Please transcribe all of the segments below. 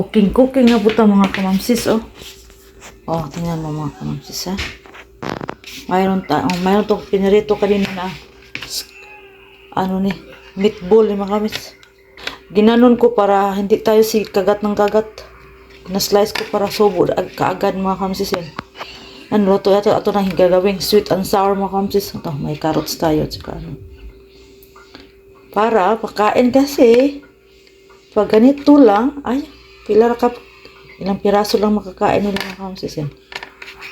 Cooking na buta mga kamamsis, oh. Oh, tingnan mo mga kamamsis, ha. Mayroon to pinirito kanina na ano ni, meatball ni mga kamis. Ginanon ko para hindi tayo kagat ng kagat. Na-slice ko para subo kaagad mga kamamsis yan. Ano to, ito na gagawing sweet and sour mga kamamsis. Ito, may carrots tayo. Tsaka, para pakain kasi pag ganito lang, ay, ilang piraso lang makakain nila mga kamamsis yan.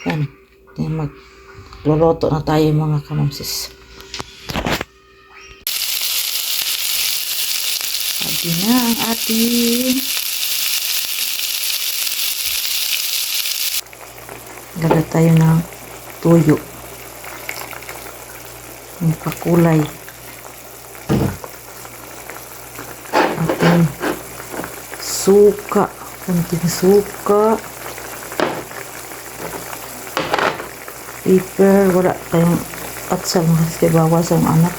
Yan. Magluluto na tayo mga kamamsis. Sabi na ang ating lagay tayo ng tuyo. Yung pakulay. Ating suka. Kunting suka. Pepper. Wala kayong atsal kasi bawas ang anak.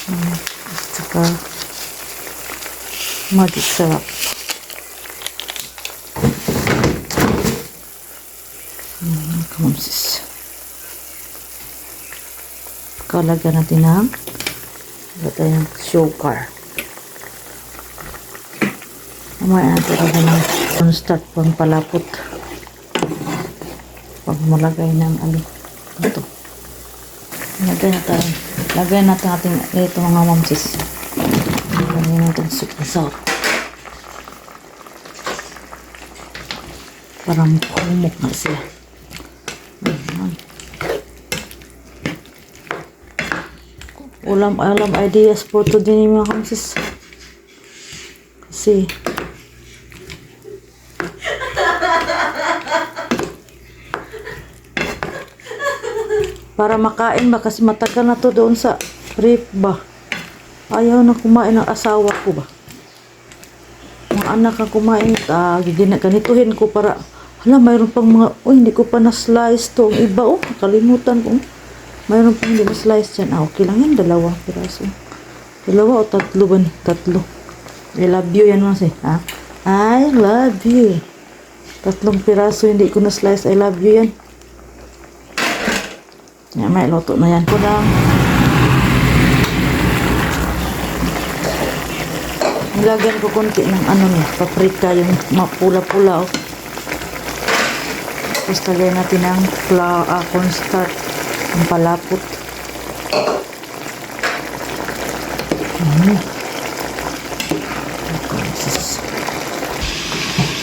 At saka magic sarap. Kamamsis. Kalagyan natin ng sugar. Mamaya natin ng start pang palapot. Pag malagay ng ito. Lagay natin ito mga mamsis. Lagay natin super sour. Para humok na sila. Ulam ideas po to din mga kamsis. Kasi para makain ba kasi matagal na to doon sa ref ba. Ayaw na kumain ng asawa ko ba. Mga anak na kumain, ganituhin ko para mayroon pang mga, hindi ko pa na-slice to. Iba, nakalimutan ko. Mayroon pang hindi na-slice dyan. Okay lang yan, 2 piraso. 2 o 3 ba ni? 3. I love you yan mas ha? I love you. 3 piraso hindi ko na-slice. I love you yan. Yan, may luto na yan ko lang. Nilagyan ko konti ng paprika, yung mapula-pula, oh. Tapos lagay natin ng cornstarch, ang palapot.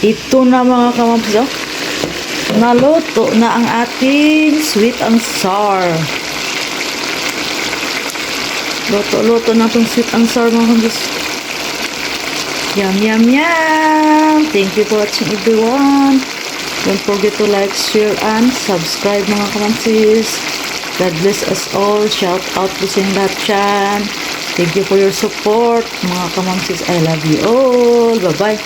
Ito na mga kamamsis, oh. Naluto na ang ating sweet and sour. Luto na itong sweet and sour mga kamamsis. Yum, yum, yum! Thank you for watching everyone. Don't forget to like, share, and subscribe mga kamamsis. God bless us all. Shout out to Singlatchan. Thank you for your support mga kamamsis. I love you all. Bye-bye.